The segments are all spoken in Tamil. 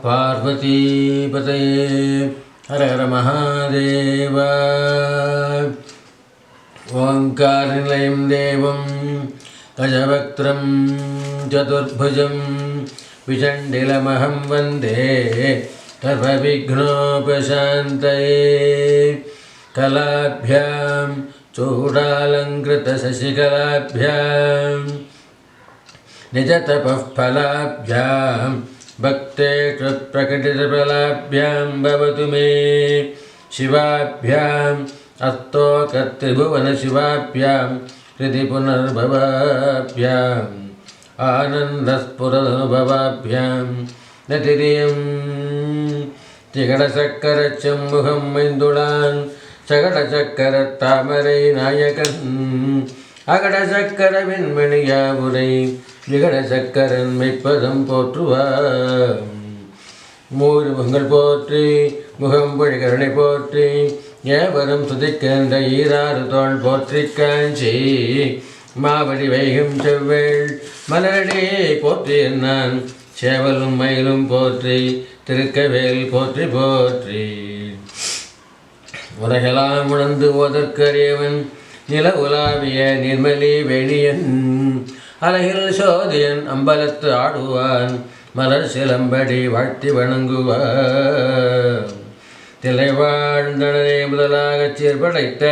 பார்வதிபதையே ஹர ஹர மகாதேவ. ஓங்காரநிலையம் தேவம் கஜவக்திரம் சதுர்புஜம் விஷண்டிலமஹம் வந்தே சர்வவிக்னோபசாந்தயே. கலாभ्यां चूडालङ्कृतशशिकलाभ्यां निजतपः फलाभ्यां भक्तेषु प्रकटितफलाभ्यां भवतु मे शिवाभ्याम् अस्तोकत्रिभुवनशिवाभ्यां हृदि पुनर्भवाभ्याम् आनन्दस्फुरनुभवाभ्यां नतिरियं திகடசக்கரச்செம்முகம் மைந்துளான் சகடசக்கரத்தாமரை நாயகன் அகடசக்கர வெண்மணியாவுரை விகடசக்கரன் மெய்ப்பதம் போற்றுவார். மூறு முகங்கள் போற்றி முகம் பொழிகருணை போற்றி ஏவரும் துதிக்கின்ற ஈராறு தோள் போற்றி காஞ்சி மாவடி வைகும் செவ்வேள் மலரடி போற்றி நான் சேவலும் மயிலும் போற்றி திருக்கவேல் போற்றி போற்றி. உலகெல்லாம் உணர்ந்து ஓதற்கரியவன் நில உலாவிய நிர்மலி வேணியன் அலகில் சோதியன் அம்பலத்து ஆடுவான் மலர் சிலம்படி வாழ்த்தி வணங்குவான். திலை வாழ்ந்தனரே முதலாகச் சீர்படைத்த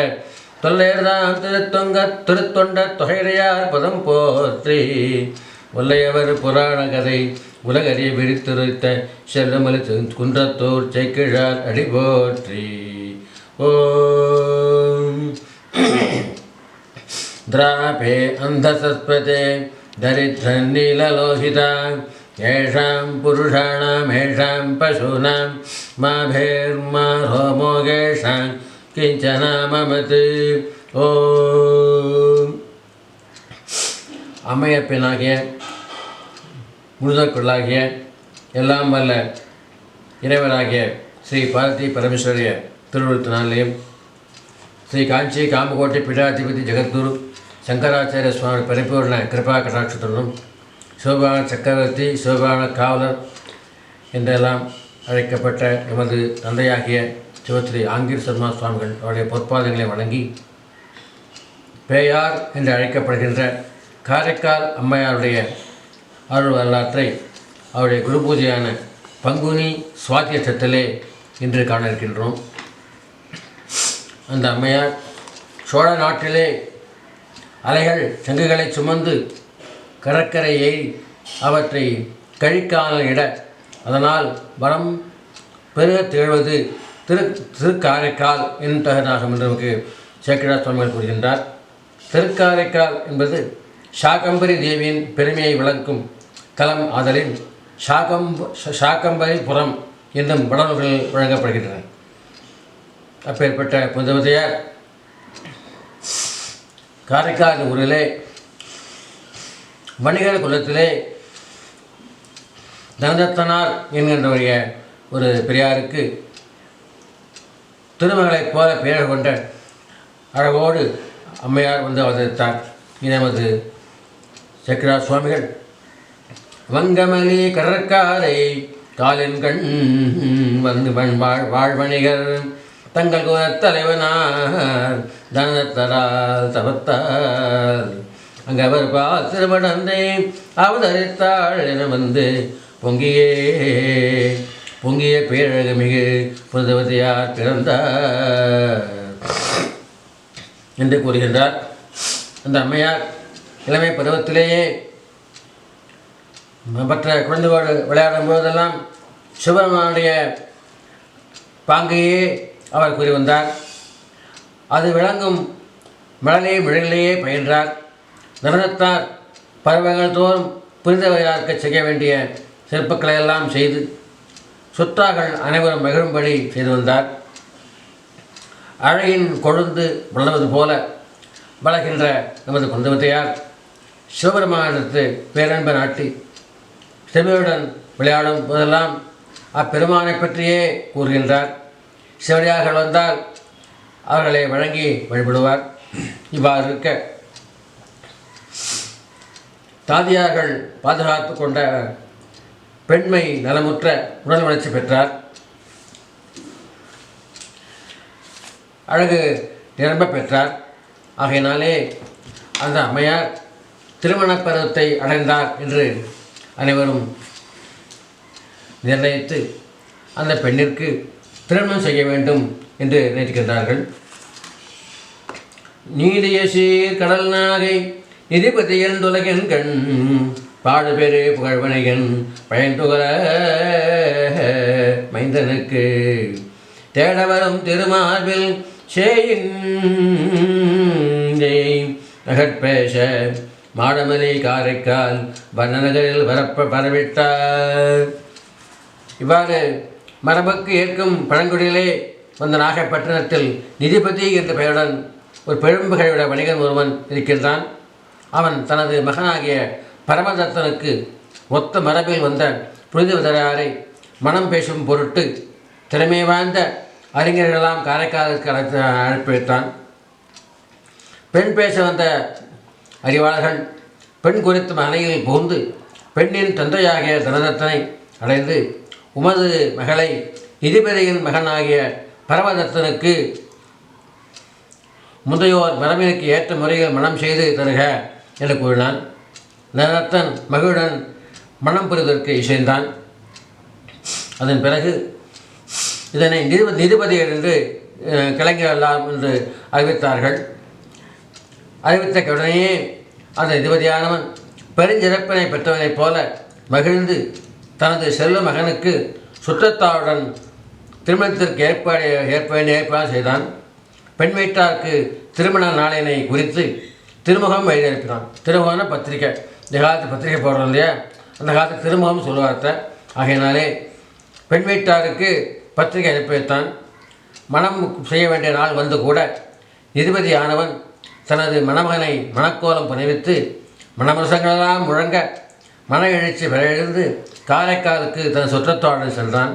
தொல்லையர்தாம் திருத்தொண்ட தொகைரையார் பதம் போற்றி ஒல்லையவர் புராண கதை உலகறிய விரித்துரைத்த செல்லமலி குன்றத்தூர் செய்கிழார் அடி போற்றி. ஓம் திராபே அந்தசஸ்பதே தரித்ரன் நீலலோகிதா ஏஷாம் புருஷாணாம் ஏஷாம் பசூனாம் மாபேர்மா ஹோமோகேஷாம் கிஞ்சனாமமது. ஓம் அம்மையப்பனாகிய முழுதற்குள்ளாகிய எல்லாம் வல்ல இறைவராகிய ஸ்ரீ பார்வதி பரமேஸ்வரிய திருவுருத்தினாலேயும் ஸ்ரீ காஞ்சி காமகோட்டை பீடாதிபதி ஜெகத்குரு சங்கராச்சாரிய சுவாமி பரிபூர்ண கிருபா கடாட்சத்துடனும் சிவபான சக்கரவர்த்தி சிவபான காவலர் என்றெல்லாம் அழைக்கப்பட்ட எமது தந்தையாகிய சிவஸ்ரீ ஆங்கீர் சர்மா சுவாமிகள் அவருடைய பொற்பாதங்களை வணங்கி பேயார் என்று அழைக்கப்படுகின்ற காரைக்கால் அம்மையாருடைய அருள் வரலாற்றை அவருடைய குரு பூஜையான பங்குனி சுவாத்தியத்திலே இன்று காண இருக்கின்றோம். அந்த அம்மையார் சோழ நாட்டிலே அலைகள் சங்குகளை சுமந்து கடற்கரையை அவற்றை கழிக்காமல் இட அதனால் வரம் பெருக திகழ்வது திருக்காரைக்கால் என்பதனாகும் என்று நமக்கு சேக்கிழார் சுவாமிகள் கூறுகின்றார். திருக்காரைக்கால் என்பது சாகம்பரி தேவியின் பெருமையை விளக்கும் தலம் ஆதலின் சாகம்பரி புறம் என்னும் வடநூல்கள் வழங்கப்படுகின்றன. அப்பேற்பட்ட புனிதவதியார் காரைக்கால் ஊரிலே வணிகர் குலத்திலே தனதத்தனார் என்கின்றவருடைய ஒரு பெரியாருக்கு திருமகளைப் போல பெயர் கொண்ட அழகோடு அம்மையார் வந்து அவதரித்தார். நமது சேக்கிழார் சுவாமிகள் வங்கமலி கடற்காரை காலின் கண் வந்து வாழ்வணிகர் தங்கள் தலைவனார் தனத்தரால் தவத்தால் அங்கு அவர் திருமணந்தை அவதரித்தாள் என வந்து பொங்கிய பேரழகு மிகு புனிதவதியார் பிறந்தார் என்று கூறுகின்றார். அந்த அம்மையார் இளமை பருவத்திலேயே மற்ற குழந்தைகளோடு விளையாடும் போதெல்லாம் சிவபெருமானுடைய பாங்கையே அவர் கூறி வந்தார். அது விளங்கும் மிழலையே பயின்றார். நரதத்தார் பருவங்கள் தோறும் புனிதவதியாருக்கு செய்ய வேண்டிய சிற்பக்களை எல்லாம் செய்து சுற்றார்கள் அனைவரும் மகிழும்படி செய்து வந்தார். அழகின் கொழுந்து வளர்வது போல வளர்கின்ற நமது குந்தவத்தையார் சிவபெருமானத்து பேரன்பு நாட்டி செவியுடன் விளையாடும் போதெல்லாம் அப்பெருமானை பற்றியே கூறுகின்றார். சிவடியார்கள் வந்தால் அவர்களை வழங்கி வழிபடுவார். இவ்வாறு இருக்க தாதியார்கள் பாதுகாத்து கொண்ட பெண்மை நலமுற்ற உடல் வளர்ச்சி பெற்றார். அழகு நிரம்ப பெற்றார். ஆகையினாலே அந்த அம்மையார் திருமண பருவத்தை அடைந்தார் என்று அனைவரும் நிர்ணயித்து அந்த பெண்ணிற்கு திருமணம் செய்ய வேண்டும் என்று நினைக்கின்றார்கள். நீடிய சீர் கடல் நாகை நிதிபதியன் துலகன் கண் பாடுபெரு புகழ்வனைகன் பயன்துகர மைந்தனுக்கு தேடவரும் திருமார்பில் சேயின் நகற்பேச மாடமலை காரைக்கால் வண்ணநகரில் வரவிட்டார். இவ்வாறு மரபுக்கு ஏற்கும் பழங்குடியிலே வந்த நாகப்பட்டினத்தில் நிதிபதி என்ற பெயருடன் ஒரு பெரும்புகையுடைய வணிகன் ஒருவன் இருக்கின்றான். அவன் தனது மகனாகிய பரமதத்தனுக்கு ஒத்த மரபில் வந்த புனிதவதராரை மனம் பேசும் பொருட்டு திறமை வாய்ந்த அறிஞர்களெல்லாம் காரைக்காலுக்கு அழைப்பு வைத்தான். பெண் பேச வந்த அறிவாளர்கள் பெண் குறித்த மனையில் புகுந்து பெண்ணின் தந்தையாகிய தனதத்தனை அடைந்து, உமது மகளை நிதிபதியின் மகனாகிய பரமதத்தனுக்கு முந்தையோர் மரபினுக்கு ஏற்ற முறையில் மனம் செய்து தருக என்று கூறினான். தனதத்தன் மகளுடன் மனம் புரிவதற்கு இசைந்தான். அதன் பிறகு இதனை நிதிபதி என்று கலைஞரெல்லாம் என்று அறிவித்தார்கள். அறிவித்த உடனேயே அந்த நிதிபதியானவன் பெருஞ்சிறப்பினை பெற்றவனைப் போல மகிழ்ந்து தனது செல்வ மகனுக்கு சுற்றத்தாருடன் திருமணத்திற்கு ஏற்பாடு செய்தான். பெண் வீட்டாருக்கு திருமண நாளினை குறித்து திருமுகம் எழுதி அனுப்பினான். திருமுகம்னா பத்திரிக்கை. இந்த காலத்து பத்திரிக்கை போடுறோம் இல்லையா, அந்த காலத்து திருமுகம் சொல்லுவார்த்த. ஆகையினாலே பெண் வீட்டாருக்கு பத்திரிகை அனுப்பி வைத்தான். மனம் செய்ய வேண்டிய நாள் வந்து கூட நிதிபதி ஆனவன் தனது மணமகனை மணக்கோலம் புனைவித்து மணமரசங்களெல்லாம் முழங்க மன எழுச்சி பெறெழுந்து காரைக்காலுக்கு தன் சுற்றத்தோடு சென்றான்.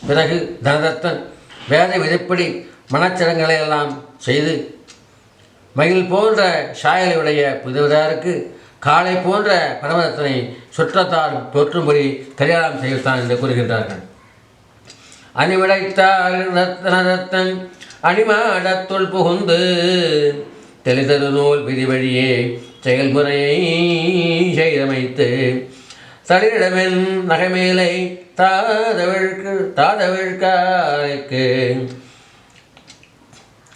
பிறகு தனதத்தன் வேத விதிப்படி மனச்சடங்களை எல்லாம் செய்து மயில் போன்ற சாயலையுடைய புதுவதாருக்கு காளை போன்ற பரமதத்தனை சுற்றத்தால் தோற்றும்படி கல்யாணம் செய்தான் என்று கூறுகின்றார்கள். அணிவிடைத்தார் தனதத்தன் அணிமாடத்துள் புகுந்து தெளிதரு நூல் விதி வழியே செயல்முறையை செய்தமைத்து தளிரிடமென் நகைமேலை தாதவிழ்காய்க்கு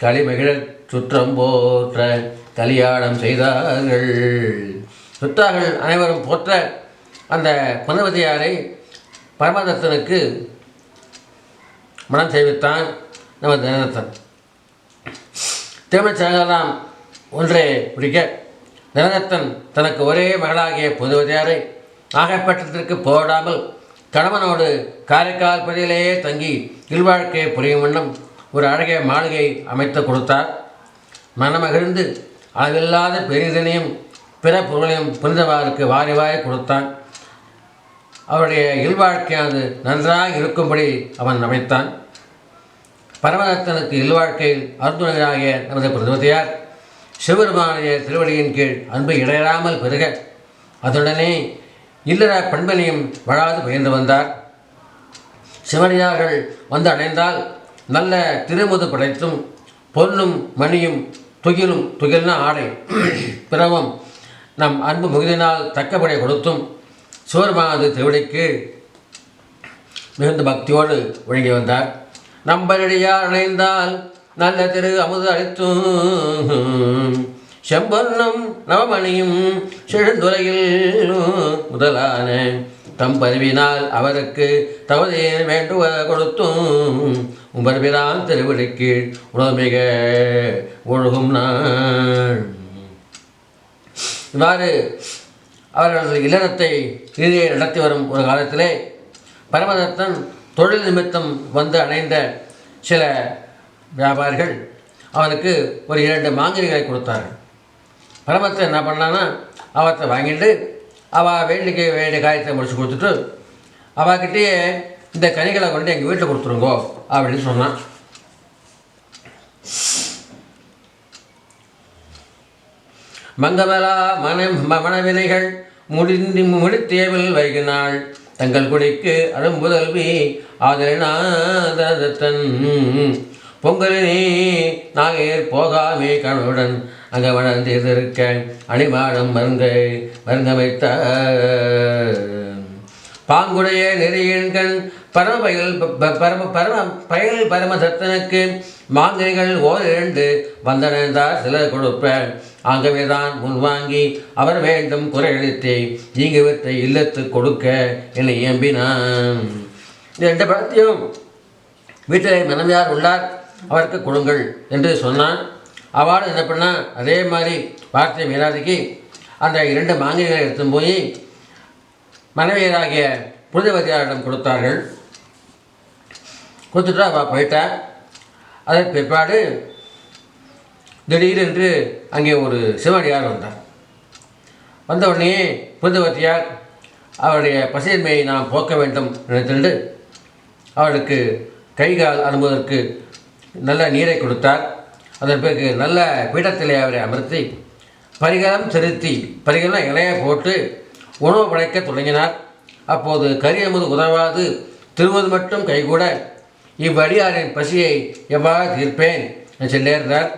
களிமகிழ சுற்றம் போற்ற கல்யாணம் செய்தார்கள். சுற்றார்கள் அனைவரும் போற்ற அந்த புனவதியாரை பரமதத்தனுக்கு மனம் செய்வித்தான் நமது தனதத்தன். திருமணச்சடங்கெல்லாம் ஒன்றே பிடிக்க தனதத்தன் தனக்கு ஒரே மகளாகிய புதுவதியாரை நாகப்பட்டினத்திற்கு போடாமல் கணவனோடு காரைக்கால் பகுதியிலேயே தங்கி இல்வாழ்க்கையை புரியும் வண்ணம் ஒரு அழகிய மாளிகை அமைத்து கொடுத்தார். மனமகிழ்ந்து அளவில்லாத பெரிதனையும் பிற பொருளையும் புனிதவாருக்கு வாரி வாரி கொடுத்தான். அவருடைய இல்வாழ்க்கையானது நன்றாக இருக்கும்படி அவன் அமைத்தான். பரமதத்தனுக்கு இல்வாழ்க்கையில் அருந்துணையாகிய நமது பிரதமதியார் சிவபெருமானுடைய திருவடியின் கீழ் அன்பு இடையறாமல் பெருக அதுடனே இல்லற பண்பனையும் வழாது பயிர்ந்து வந்தார். சிவனடியார்கள் வந்து அடைந்தால் நல்ல திருமுது படைத்தும் பொன்னும் மணியும் துகில்னா ஆடை பிறவும் நம் அன்பு முகிலினால் தக்கபடி கொடுத்தும் சிவபெருமானது திருவடிக்கு மிகுந்த பக்தியோடு ஒழுங்கி வந்தார். நம்பரடியார் அணைந்தால் நல்ல திரு அமுது அளித்தும் செம்பொன்னும் நவமணியும் செழுந்துறையில் முதலான தம் பருவினால் அவருக்கு தவதே வேண்டுவ கொடுத்தும் உம்பர்பிரான் திருவடிக்கு உணவுமிக ஒழுகும் நாள். இவ்வாறு அவர்களது இல்லறத்தை இறுதியை நடத்தி வரும் ஒரு காலத்திலே பரமதத்தன் தொழில் நிமித்தம் வந்து அடைந்த சில வியாபாரிகள் அவனுக்கு ஒரு 2 மாங்கனிகளை கொடுத்தார்கள். பரமதத்தன் என்ன பண்ணான்னா அவற்றை வாங்கிட்டு அவள் வேண்டிக்கு வேண்டிய காரியத்தை முடிச்சு கொடுத்துட்டு அவகிட்டேயே இந்த கனிகளை கொண்டு எங்கள் வீட்டில் கொடுத்துருங்கோ அப்படின்னு சொன்னான். மங்கமலா மனவினைகள் முடித்தேவில் வைகினாள் தங்கள் குடிக்கு அரும்புதல்வி ஆதரநாதன் பொங்கலினே நாகேர் போகாமே கணவுடன் அங்கே வளர்ந்திருக்க அணிமாடம் மருங்கமைத்த பாங்குடைய நெறியன்கண் பரமபயல் பரமதத்தனுக்கு மாங்கனிகள் ஓரிரண்டு வந்தனந்தார் சிலர் கொடுப்ப ஆகவேதான் முன்வாங்கி அவர் வேண்டும் குறையளித்தே நீங்கவற்றை இல்லத்து கொடுக்க என்னை இயம்பினான். இந்த 2 பழத்தையும் வீட்டிலே மனைவியார் உள்ளார், அவருக்கு கொடுங்கள் என்று சொன்னான். அவளும் என்ன பண்ணா, அதே மாதிரி வார்த்தை மீறாதிக்கு அந்த 2 மாங்கனிகளை எடுத்து போய் மனைவியராகிய புனிதவதியாரிடம் கொடுத்தார்கள். கொடுத்துட்டு அவள் போயிட்டா. அதன் பிற்பாடு திடீரென்று அங்கே ஒரு சிவனடியார் வந்தார். வந்த உடனே புனிதவதியார் அவருடைய பசியின்மையை நாம் போக்க வேண்டும் நினைத்துண்டு அவளுக்கு கைகால் அனுப்புவதற்கு நல்ல நீரை கொடுத்தார். அதன் பிறகு நல்ல பீடத்திலே அவரை அமர்த்தி பரிகரம் செலுத்தி பரிகரம் இலையை போட்டு உணவு படைக்க தொடங்கினார். அப்போது கரியமுது உதவாது திருவது மட்டும் கைகூட இவ்வடியாரின் பசியை எவ்வாறு தீர்ப்பேன் என்று நேர்ந்தார்.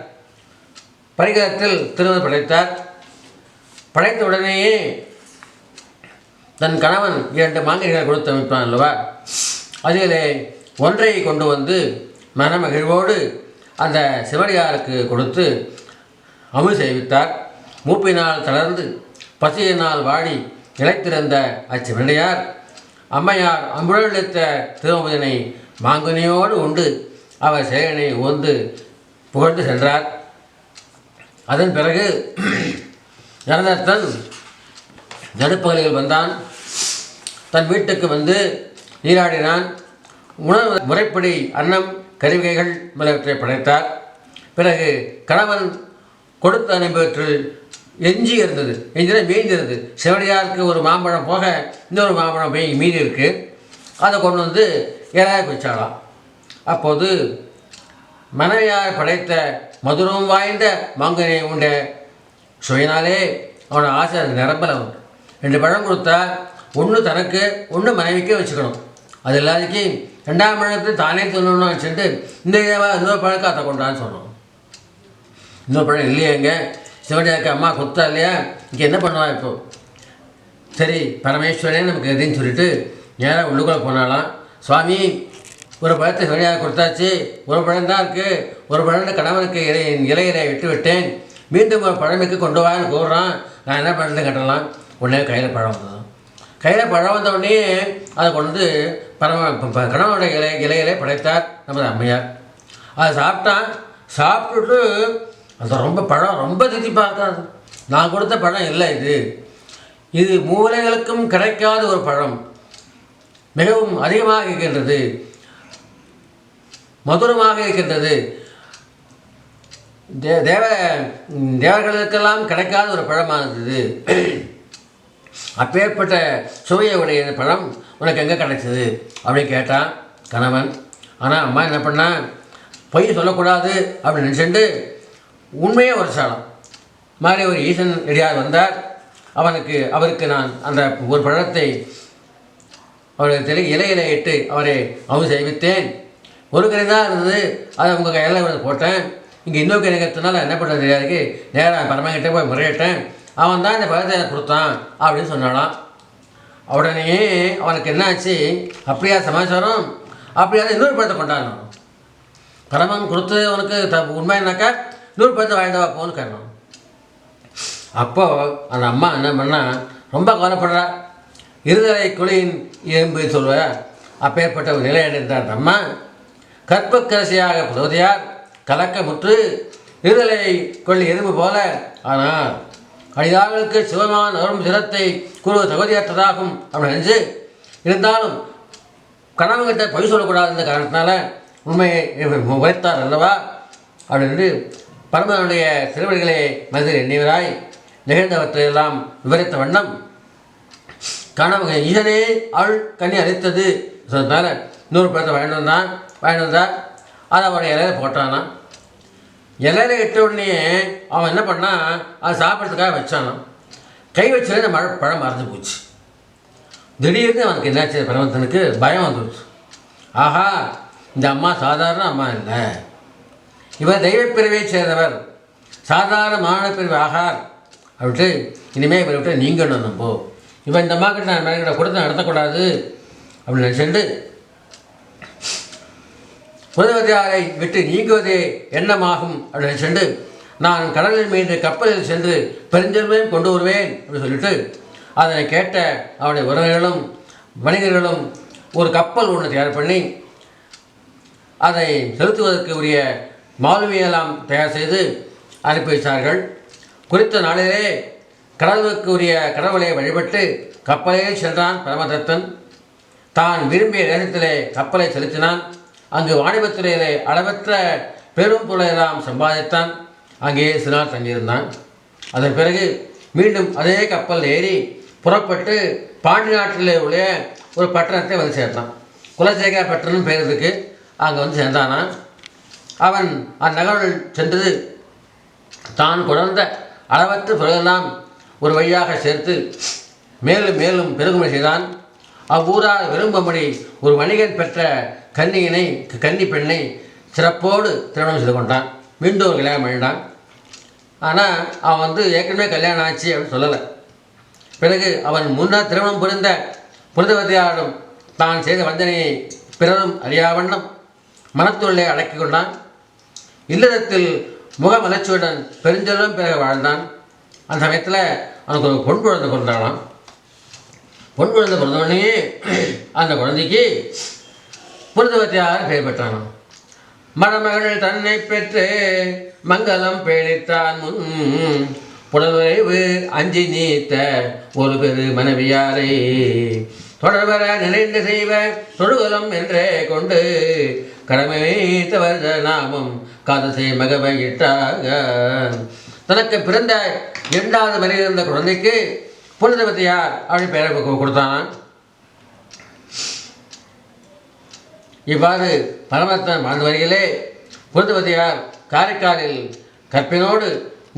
பரிகரத்தில் திருவது படைத்தார். படைத்த உடனேயே தன் கணவன் 2 மாங்கனிகளை கொடுத்து அமைப்பான் அல்லவா, அதிலே ஒன்றை கொண்டு வந்து மனமகிழ்வோடு அந்த சிவடியாருக்கு கொடுத்து அமுது செய்வித்தார். மூப்பினால் தளர்ந்து பசியினால் வாடி நிலைத்திருந்த அச்சிவனையார் அம்மையார் அம்புழளித்த திருமுதனை மாங்கனியோடு உண்டு அவர் செயலனை ஓந்து புகழ்ந்து சென்றார். அதன் பிறகு ஜனதத்தன் நடுப்பகலில் வந்தான். தன் வீட்டுக்கு வந்து நீராடினான். உணவு முறைப்படி அன்னம் கறிவகைகள் முதலவற்றை படைத்தார். பிறகு கணவன் கொடுத்த அனுபவத்தில் எஞ்சி இருந்தது, மீந்திருந்தது. சிவடியாருக்கு ஒரு மாம்பழம் போக இன்னொரு மாம்பழம் மீதி இருக்குது. அதை கொண்டு வந்து இலையாக வச்சாலாம். அப்போது மனைவியார் படைத்த மதுரம் வாய்ந்த மாங்கனியை உண்ட சுவையினாலே அவனோட ஆசை நிரம்பல. 2 பழம் கொடுத்தா ஒன்று தனக்கு ஒன்று மனைவிக்கே வச்சுக்கணும். அது இல்லாதக்கு 2ஆம் பழத்தை தானே சொல்லணும்னு வச்சுட்டு இந்த இன்னொரு பழக்கம் அதை கொண்டான்னு சொன்னோம். இன்னொரு பழம் இல்லையேங்க, சிவடியாருக்கு அம்மா கொடுத்தா இல்லையா, இங்கே என்ன பண்ணுவா இப்போ? சரி பரமேஸ்வரனே நமக்கு எதுன்னு சொல்லிட்டு நேராக உள்ளுக்குள்ளே போனாலாம். சுவாமி, ஒரு பழத்தை சிவடியாக கொடுத்தாச்சு, ஒரு பழம் தான் இருக்குது, ஒரு பழம் கணவனுக்கு இலையில விட்டு விட்டேன், மீண்டும் ஒரு பழமைக்கு கொண்டு வான்னு கூறுறான். நான் என்ன பண்ணுறது கட்டலாம். உடனே கையில் பழம் வந்தது. கையில் பழம் வந்த உடனே அதை கொண்டு கணவனோட இலையிலே படைத்தார் நமது அம்மையார். அதை சாப்பிட்டான். சாப்பிட்டுட்டு அந்த பழம் ரொம்ப தித்திப்பாக இருக்காது. நான் கொடுத்த பழம் இல்லை, இது மூலைகளுக்கும் கிடைக்காத ஒரு பழம், மிகவும் அதிகமாக இருக்கின்றது, மதுரமாக இருக்கின்றது, தேவர்களுக்கெல்லாம் கிடைக்காத ஒரு பழமானது. அப்பேற்பட்ட சுவையை உடைய பழம் உனக்கு எங்கே கிடைச்சது அப்படின்னு கேட்டான் கணவன். ஆனால் அம்மா என்ன பண்ணா, பொய் சொல்லக்கூடாது அப்படின்னு நினச்சிட்டு உண்மையே உரைச்சாலும் மாதிரி ஒரு ஈசன் எடியார் வந்தார். அவருக்கு நான் அந்த ஒரு பழத்தை அவருடைய இலையில இட்டு அவரை அமுது செய்வித்தேன். ஒரு கரை தான் இருந்தது, அதை உங்கள் கையில் போட்டேன். இங்கே இன்னொரு கரை கற்றுனால என்ன பண்ணுறது தெரியாதுக்கு நேராக பரமகிட்ட போய் முறையிட்டேன். அவன் தான் இந்த பழத்தை கொடுத்தான் அப்படின்னு சொன்னாலாம். உடனே அவனுக்கு என்ன ஆச்சு, அப்படியா சமாச்சாரம், அப்படியாவது இன்னொரு பழத்தை கொண்டாடணும். பரமன் கொடுத்தது அவனுக்கு உண்மைனாக்கா இன்னொரு பழத்தை வாங்கிட்டு வா போன்னு கேட்கணும். அப்போது அந்த அம்மா என்ன பண்ணால் ரொம்ப கவலைப்படுறா. இருதலை குழியின் எறும்பு சொல்வார், அப்பேற்பட்ட ஒரு நிலையடைந்தார் அந்த அம்மா. கற்பக்கரசியாக புதவதியார் கலக்க முற்று இருதலை கொள்ளி எறும்பு போல. ஆனால் அடியார்களுக்கு சிவமான வரும் சிரத்தை கூறுவது தகுதியற்றதாகும் அப்படின்னு நினைச்சு, இருந்தாலும் கணவன்கிட்ட பொய் சொல்லக்கூடாது இந்த காரணத்தினால உண்மையை உரைத்தார் அல்லவா அப்படின்னு பரமனுடைய திருவடிகளை மனதில் எண்ணியவராய் நிகழ்ந்தவற்றையெல்லாம் விவரித்த வண்ணம் கணவன் ஈசனே அவள் கண்ணி அளித்தது சொன்னதால இன்னொரு பழத்தை வாங்கிட்டு வந்தார். அதை அவனுடைய இலையில போட்டானா. இலையில இட்ட உடனே அவன் என்ன பண்ணான், அதை சாப்பிட்றதுக்காக வச்சானான். கை வச்சுல இந்த பழம் மறந்து போச்சு. திடீர்னு அவனுக்கு என்னாச்சு, பரமதத்தனுக்கு பயம் வந்துடுச்சு. ஆஹா, இந்த அம்மா சாதாரண அம்மா இல்லை, இவர் தெய்வப்பிரிவை சேர்ந்தவர், சாதாரண மாநில பிரிவு ஆகார் அப்படின்ட்டு இனிமேல் இவரை விட்டு நீங்கணும். நம்ம இவன் இந்த அம்மா கிட்ட நான் மேலே கொடுத்து நடத்தக்கூடாது அப்படின்னு நினச்சிட்டு புனிதவதியாரை விட்டு நீங்குவதே எண்ணமாகும் அப்படின்னு நினச்சிட்டு நான் கடலின் மீது கப்பலில் சென்று பெருஞ்செல்வையும் கொண்டு வருவேன் அப்படின்னு சொல்லிட்டு அதனை கேட்ட அவனுடைய உறவினர்களும் வணிகர்களும் ஒரு கப்பல் ஒன்று தயார் பண்ணி அதை செலுத்துவதற்கு உரிய மாலுமியெல்லாம் தயார் செய்து அனுப்பி வைத்தார்கள். குறித்த நாளிலே கடவுளுக்கு உரிய கடவுளை வழிபட்டு கப்பலில் சென்றான் பரமதத்தன். தான் விரும்பிய நேரத்திலே கப்பலை செலுத்தினான். அங்கு வாணிபத்துறையிலே அளவற்ற பெரும் பொருளெல்லாம் சம்பாதித்தான். அங்கே சினார் தங்கியிருந்தான். அதன் பிறகு மீண்டும் அதே கப்பல் ஏறி புறப்பட்டு பாண்டி நாட்டிலே உள்ள ஒரு பட்டணத்தை வந்து சேர்ந்தான். குலசேகர பட்டணம் பேருக்கு அங்கே வந்து சேர்ந்தானா. அவன் அந்நகரில் சென்று தான் குழந்த அளவற்ற பொருளெல்லாம் ஒரு வழியாக சேர்த்து மேலும் மேலும் பெருகுமை செய்தான். அவ்வூரால் விரும்பும்படி ஒரு வணிகன் பெற்ற கன்னி பெண்ணை சிறப்போடு திருமணம் செய்து கொண்டான். மீண்டும் ஒரு கல்யாணம் பண்ணிட்டான். ஆனால் அவன் வந்து ஏற்கனவே கல்யாணம் ஆச்சு அப்படின்னு சொல்லலை. பிறகு அவன் முன்னர் திருமணம் புரிந்த புனிதவதியாரிடம் தான் செய்த வஞ்சனையை பிறரும் அறியாவண்ணம் மனத்துள்ளே அடக்கி கொண்டான். இல்லறத்தில் முகமலர்ச்சியுடன் பெருஞ்செல்வம் பிறகு வாழ்ந்தான். அந்த சமயத்தில் அவனுக்கு ஒரு பொன் குழந்தை பிறந்தானாம். பொன் குழந்தை பிறந்தவொடனே அந்த குழந்தைக்கு புனிதவதியார் பெயர் பெற்றானாம். மணமகள் தன்னை பெற்று மங்களம் பேணித்தான் முன் புலவரைவு அஞ்சி நீத்த ஒரு பெரு மனைவியாரை தொடர்வர நினைந்து செய்வ தொழுகலம் என்றே கொண்டு கடமை வைத்தவர் நாமம் காதசை மகவையிட்டாக. தனக்கு பிறந்த 2வது மனைவி இருந்த குழந்தைக்கு புனிதவதியார் அப்படி பெயர் கொடுத்தானான். இவ்வாறு பரமதத்தன் வாழ்ந்த வரையிலே புனிதவதியார் காரைக்காலில் கற்பினோடு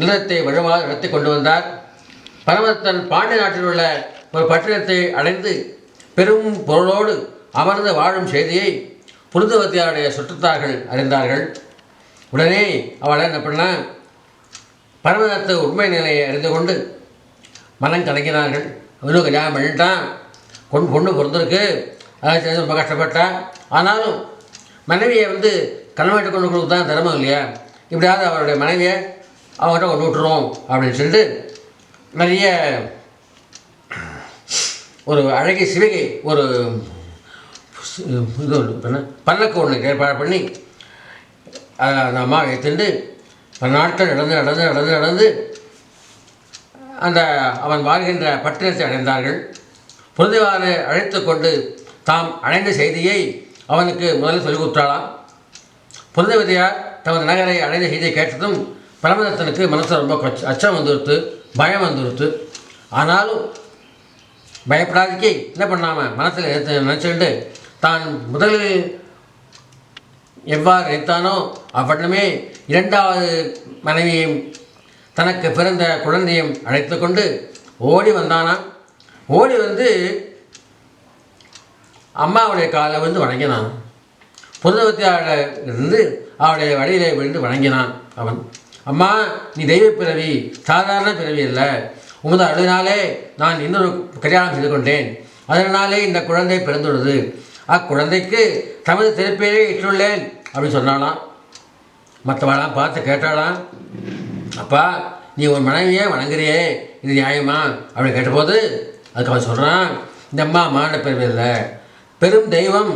நிலத்தை வழுவாக நடத்தி கொண்டு வந்தார். பரமதத்தன் பாண்டி நாட்டில் உள்ள ஒரு பட்டணத்தை அடைந்து பெரும் பொருளோடு அமர்ந்து வாழும் செய்தியை புனிதவதியாருடைய சுற்றத்தார்கள் அறிந்தார்கள். உடனே அவளை என்ன பண்ணா, பரமதத்த உண்மை நிலையை அறிந்து கொண்டு மனம் கலங்கினார்கள். இன்னும் கல்யாணம் பண்ணிட்டான், பொண்ணு பிறந்திருக்கு, அதான் ரொம்ப கஷ்டப்பட்டா. ஆனாலும் மனைவியை வந்து கணவன்கிட்ட கொண்டு கொடுக்க தான் தர்மம் இல்லையா, இப்படியாவது அவருடைய மனைவியை அவங்ககிட்ட கொண்டு விட்டுருவோம் அப்படின்னு சொல்லிட்டு நிறைய ஒரு அழகிய சிவிகை ஒரு இது பல்லக்கு ஒன்று ஏற்பாடு பண்ணி அந்த அம்மா எடுத்துட்டு பல நாட்கள் நடந்து அந்த அவன் வாழ்கின்ற பட்டணத்தை அடைந்தார்கள். புனிதவாரை அழைத்து கொண்டு தாம் அடைந்த செய்தியை அவனுக்கு முதலில் சொல்லிக் கொடுத்தாளாம். புனிதவதியார் தமது நகரை அடைந்த செய்தியை கேட்டதும் பரமதத்தனுக்கு மனசில் ரொம்ப அச்சம் வந்துடுத்து, பயம் வந்துடுத்து. ஆனாலும் பயப்படாதிக்கு என்ன பண்ணாமல் மனசில் நினச்சிக்கிட்டு தான் முதலில் எவ்வாறு நினைத்தானோ அவ்வண்ணமே 2வது மனைவியையும் தனக்கு பிறந்த குழந்தையும் அழைத்து கொண்டு ஓடி வந்தானான். ஓடி வந்து அம்மாவுடைய காலை வந்து வணங்கினான். புனிதவதியார இருந்து அவளுடைய வழியிலே விழுந்து வணங்கினான். அவன், அம்மா, நீ தெய்வ பிறவி, சாதாரண பிறவி இல்லை. உமது அழுதினாலே நான் இன்னொரு கல்யாணம் செய்து கொண்டேன். அதனாலே இந்த குழந்தை பிறந்துள்ளது. அக்குழந்தைக்கு தமது திருப்பேரை இட்டுள்ளேன் அப்படின்னு சொன்னாலாம். மற்றவளாம் பார்த்து கேட்டாலாம், அப்பா, நீ ஒரு மனைவியே வணங்குறியே, இது நியாயமா அப்படின்னு கேட்டபோது அதுக்கு அவன் சொல்கிறான், இந்த அம்மா மாநில பிறவி இல்லை, பெரும் தெய்வம்,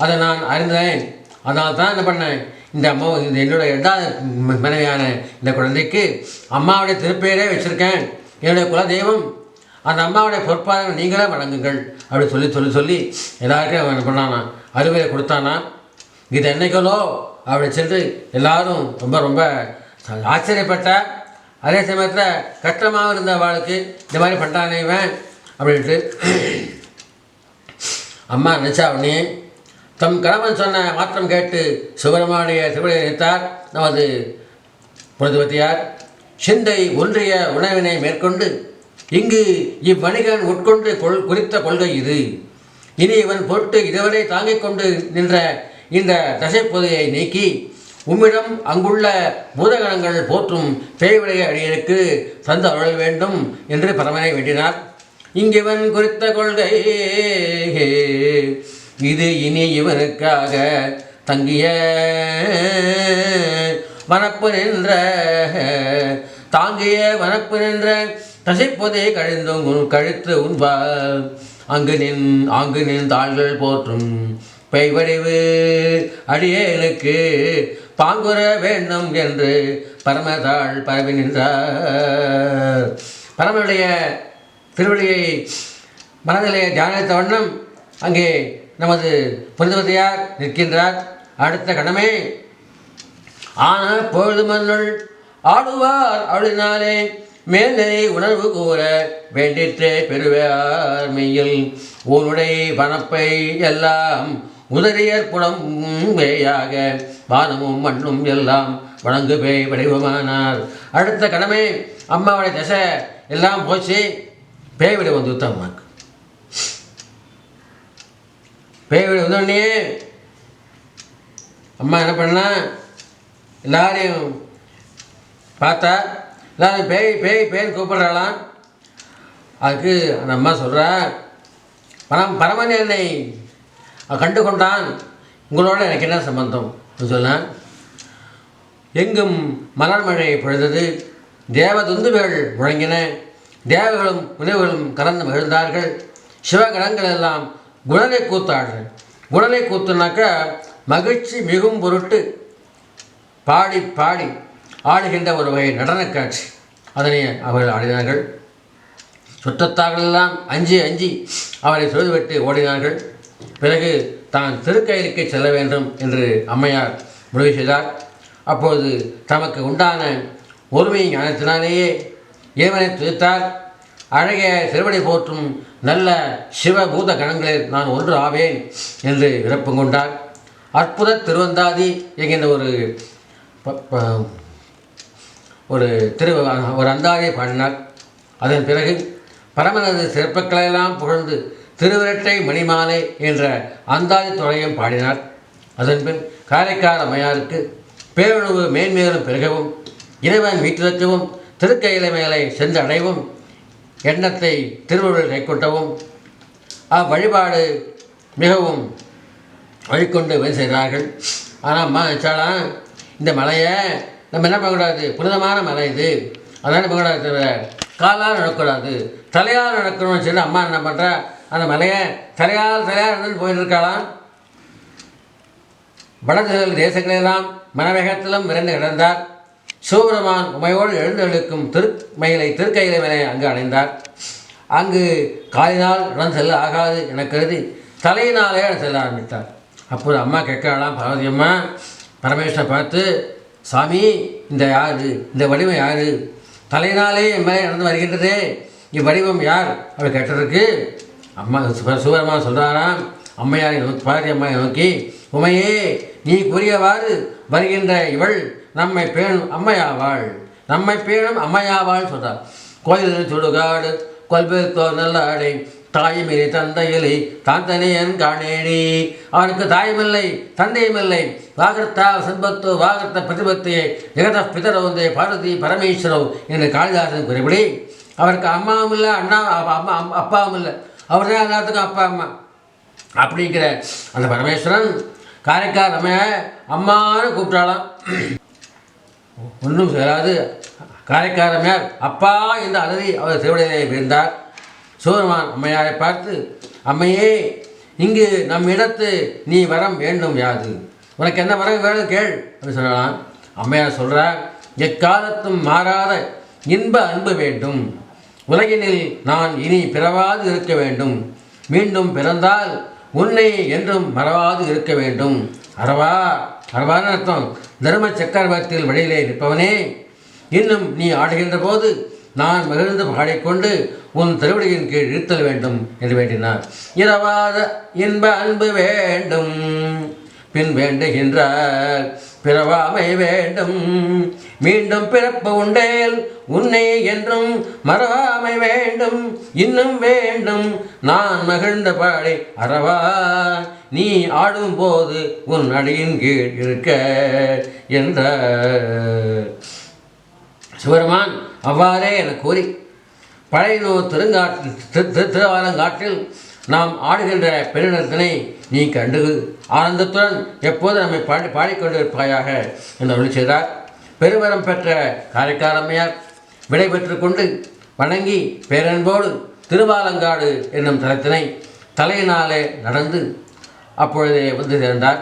அதை நான் அறிந்தேன். அதனால தான் என்ன பண்ணேன், இந்த அம்மா இந்த என்னுடைய 2வது மனைவியான இந்த குழந்தைக்கு அம்மாவுடைய திருப்பெயரே வச்சுருக்கேன். என்னுடைய குல தெய்வம், அந்த அம்மாவுடைய பொறுப்பாளர்கள் நீங்களே வணங்குங்கள் அப்படி சொல்லி எல்லாருக்கும் அவன் என்ன பண்ணானா, அறிவுரை கொடுத்தானா. இது என்னைக்கோ அப்படி சென்று எல்லாரும் ரொம்ப ரொம்ப ஆச்சரியப்பட்ட. அதே சமயத்தில் கஷ்டமாக இருந்த வாழ்க்கை இந்த மாதிரி பண்ணுறானே இவன் அப்படின்ட்டு அம்மா நினச்சா உடனே தம் கணவன் சொன்ன மாற்றம் கேட்டு சுப்பிரமணிய திருவிழை நினைத்தார் நமது புனிதவதியார். சிந்தை ஒன்றிய உணவினை மேற்கொண்டு இங்கு இவ்வணிகன் உட்கொண்டு குறித்த கொள்கை இது. இனி இவன் பொருட்டு இதுவரை தாங்கிக் கொண்டு நின்ற இந்த தசைப்பொதையை நீக்கி உம்மிடம் அங்குள்ள பூதகணங்கள் போற்றும் பேய்விடைய அடியனுக்கு தந்து அருள் வேண்டும் என்று பரமனை வேண்டினார். இங்கிவன் குறித்த கொள்கை இது. இனி இவனுக்காக தங்கிய வனப்பு நின்ற தாங்கிய வனப்பு நின்ற தசைப்பொதை கழித்து உண்பார் ஆங்கு நின் தாள்கள் போற்றும் பெய்வடிவு அடியேனுக்கு பாங்குற வேண்டும் என்று பரமதாள் பரவி நின்றார். பரமனுடைய திருவடியை மனதிலே தியானித்த வண்ணம் அங்கே நமது புனிதவதியார் நிற்கின்றார். அடுத்த கணமே ஆன பொழுது மன்னுள் ஆடுவார் அவளினாலே மேல்நிலை உணர்வு கூற வேண்டிற்றே பெறுவார் மெய்யில் உன்னுடைய வனப்பை எல்லாம் உதறியற் புலம்பேயாக வானமும் மண்ணும் எல்லாம் வணங்கு பேய் வடிவமானார். அடுத்த கடமை அம்மாவுடைய தசை எல்லாம் போச்சு, பேய் வடிவம் வந்து அம்மாவுக்கு. பேய் வடிவம் வந்தோடனே அம்மா என்ன பண்ணா, எல்லாரையும் பார்த்தா எல்லாரும் பேய் பேய் பேய்னு கூப்பிடுறாளாம். அதுக்கு அந்த அம்மா சொல்கிறா, பரமன் என்னை கண்டு கொண்டான், உங்களோட எனக்கு என்ன சம்பந்தம் சொன்னான். எங்கும் மலர் மழை பொழுதது, தேவதுந்துகள் முழங்கின, தேவர்களும் முனிவர்களும் கலந்து மகிழ்ந்தார்கள். சிவகணங்கள் எல்லாம் குணலை கூத்தாடுறேன். குணலை கூத்துனாக்கா மகிழ்ச்சி மிகும் பொருட்டு பாடி பாடி ஆடுகின்ற ஒரு வகை நடன காட்சி. அதனை அவர்கள் ஆடினார்கள். சுற்றத்தார்களெல்லாம் அஞ்சி அஞ்சி அவரை சொல்லிவிட்டு ஓடினார்கள். பிறகு தான் திருக்கயிலுக்கு செல்ல வேண்டும் என்று அம்மையார் முடிவு செய்தார். அப்போது தமக்கு உண்டான ஒருமை ஞானத்தினாலேயே இறைவனை துதித்தார். அழகிய திருவடி போற்றும் நல்ல சிவபூத கணங்களில் நான் ஒன்று ஆவேன் என்று விருப்பம் கொண்டார். அற்புத திருவந்தாதி என்கின்ற ஒரு அந்தாதியை பாடினார். அதன் பிறகு பரமனது சிறப்புகளெல்லாம் புகழ்ந்து திருவிரட்டை மணிமாலை என்ற அந்தாதி தொகையும் பாடினார். அதன்பின் காரைக்கால் அம்மையாருக்கு பேருணவு மேன்மேலும் பெருகவும் இறைவன் வீட்டிலக்கவும் திருக்கையில மேலே சென்று அடைவும் எண்ணத்தை திருவள்ளுவர் கைக்கொண்டவும் அவ்வழிபாடு மிகவும் வழிகொண்டு வேலை செய்கிறார்கள். ஆனால் அம்மா நினச்சாலாம், இந்த மலையை நம்ம என்ன பண்ணக்கூடாது, புனிதமான மலை இது, அதனால் பண்ணக்கூடாது, தவிர காலால் நடக்கூடாது, தலையால் நடக்கணும்னு சொல்லி அம்மா என்ன பண்ணுறா, அந்த மலையை தலையால் இருந்து போயிட்டு இருக்கலாம். வடதிசைகள் தேசங்களெல்லாம் மனவேகத்திலும் விரைந்து கிடந்தார். சிவபெருமான் உமையோடு எழுந்தெழுக்கும் திருக்கையிலை மேலே அங்கு அடைந்தார். அங்கு காலினால் இடம் செல்ல ஆகாது என கருதி தலையினாலே இடம் செல்ல ஆரம்பித்தார். அப்போது அம்மா கேட்கலாம், பார்வதி அம்மா பரமேஸ்வரனை பார்த்து, சாமி இந்த யாரு, இந்த வடிவம் யாரு, தலையினாலே என் மேலே நடந்து வருகின்றதே, இவ்வடிவம் யார் அவர் கேட்டதற்கு அம்மா சிவபெருமான் சொல்கிறாராம், அம்மையாரை நோக்கி, பார்வதி அம்மையை நோக்கி, உமையே நீ கூறியவாறு வருகின்ற இவள் நம்மை பேணும் அம்மையாவாள், நம்மை பேணும் அம்மையாவாள் சொல்கிறார். கோயில் சுடுகாடு கொல்பெத்தோர் நல்ல ஆடை தாயுமில்லை தந்தையிலை தாந்தனையன் காணேடி. அவனுக்கு தாயுமில்லை தந்தையுமில்லை, வாகர்த்தா சம்பத்தோ வாகர்த்த பிரதிபத்தியை ஜெகத பிதரவுந்தே பார்வதி பரமேஸ்வரவ் என்று காளிதாசன் குறிப்பிடி அவருக்கு அம்மாவும் இல்லை அப்பாவும் இல்லை, அவர் தான் எல்லாத்துக்கும் அப்பா அம்மா. அப்படிங்கிற அந்த பரமேஸ்வரன் காரைக்கால் அம்மைய அம்மானு கூப்பிட்டாலாம். ஒன்றும் சேராது காரைக்கால் அம்மையார் அப்பா என்று அலறி அவர் திருவடியிலே விழுந்தார். சிவபெருமான் அம்மையாரை பார்த்து, அம்மையே இங்கு நம் இடத்து நீ வரம் வேண்டும் யாது, உனக்கு என்ன வரம் வேணும் கேள் அப்படின்னு சொல்லலாம். அம்மையார் சொல்கிறார், எக்காலத்தும் மாறாத இன்ப அன்பு வேண்டும், உலகினில் நான் இனி பிறவாது இருக்க வேண்டும், மீண்டும் பிறந்தால் உன்னை என்றும் மறவாது இருக்க வேண்டும். அரவான அர்த்தம், தர்ம சக்கரவர்த்தியில் வழியிலே நிற்பவனே, இன்னும் நீ ஆடுகின்ற போது நான் மகிழ்ந்து பாடிக்கொண்டு உன் திருவடியின் கீழ் இருத்தல் வேண்டும் என்று வேண்டினார். இரவாத இன்ப அன்பு வேண்டும், பின் வேண்டுகின்றார் பிறவாமை வேண்டும் மீண்டும் பிறப்பு உண்டேல் உன்னை என்றும் மறவாமை வேண்டும் இன்னும் வேண்டும் நான் மகிழ்ந்த பாடை அறவா நீ ஆடும் போது உன் அடியின் கீழ் இருக்க என்ற சிவருமான் அவ்வாறே என கூறி பழையனூர் திருவாலங்காட்டில் நாம் ஆடுகின்ற பெருநிலத்தினை நீ கண்டு ஆனந்தத்துடன் எப்போது நம்மை பாடிக்கொண்டிருப்பாயாக என்று அருள் செய்தார். பெருவரம் பெற்ற காரைக்காலம்மையார் விடை பெற்று கொண்டு வணங்கி பேரன்போடு திருவாலங்காடு என்னும் தலத்தினை தலையினாலே நடந்து அப்பொழுதே வந்து சேர்ந்தார்.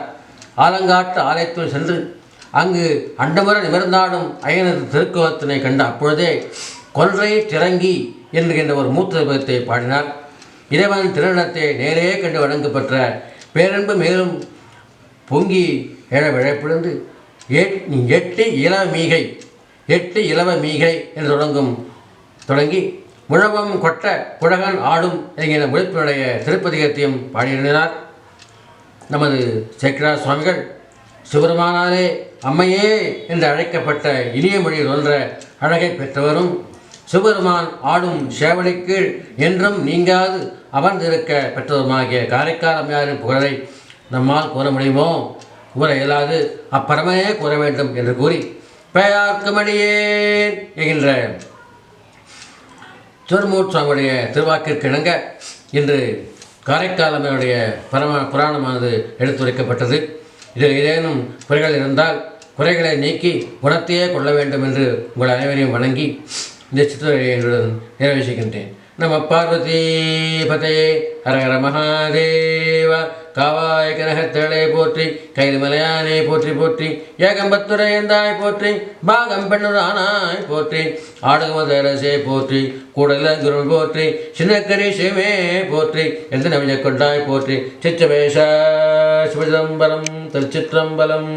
ஆலங்காட்டு ஆலயத்தில் சென்று அங்கு அண்டமுற நிமிர்ந்தாடும் ஐயனது திருக்கோலத்தினை கண்ட அப்பொழுதே கொன்றை திறங்கி என்கின்ற ஒரு மூத்த விபத்தை பாடினார். இறைவன் திருநத்தை நேரே கண்டு வணங்கப்பெற்ற பேரன்பு மேலும் பொங்கி எழ விழைப்பிழந்து எட்டு இளவ மீகை என்று தொடங்கி முழவம் கொட்ட குழகன் ஆடும் என்கிற முழிப்பினுடைய திருப்பதிகத்தையும் பாடியிருந்தார். நமது சேக்கிழார் சுவாமிகள் சிவருமானாலே அம்மையே என்று அழைக்கப்பட்ட இனிய மொழியில் ஒன்ற அழகை பெற்றவரும் சிவபெருமான் ஆடும் சேவடி கீழ் என்றும் நீங்காது அமர்ந்திருக்க பெற்றவருமாகிய காரைக்கால் அம்மையாரின் புகழை நம்மால் கூற முடியுமோ? கூற இயலாது, அப்பரமையே கூற வேண்டும் என்று கூறி பெயார்க்குமடியேன் என்கின்ற திருமூர் சுவாமியுடைய திருவாக்கிற்கு இணங்க இன்று காரைக்கால் அம்மையுடைய புராணமானது எடுத்துரைக்கப்பட்டது. இதில் ஏதேனும் குறைகள் இருந்தால் குறைகளை நீக்கி குணத்தையே கொள்ள வேண்டும் என்று உங்கள் அனைவரையும் வணங்கி இந்த சித்திரையுடன் நிறைவேற்றுகின்றேன். நம பார்வதி பதையே ஹரஹர மகாதேவ காவாய கனகத்தேளை போற்றி கைதுமலையானே போற்றி போற்றி ஏகம்பத்துரையந்தாய் போற்றி பாகம் பெண்ணுரானாய் போற்றி ஆடுகமதரசே போற்றி கூடலங்குருள் போற்றி சின்னக்கரி சிவமே போற்றி என்று நவிஞ்ச கொண்டாய் போற்றி சிற்றவேஷ சிவசிதம்பரம் திருச்சிற்றம்பலம்.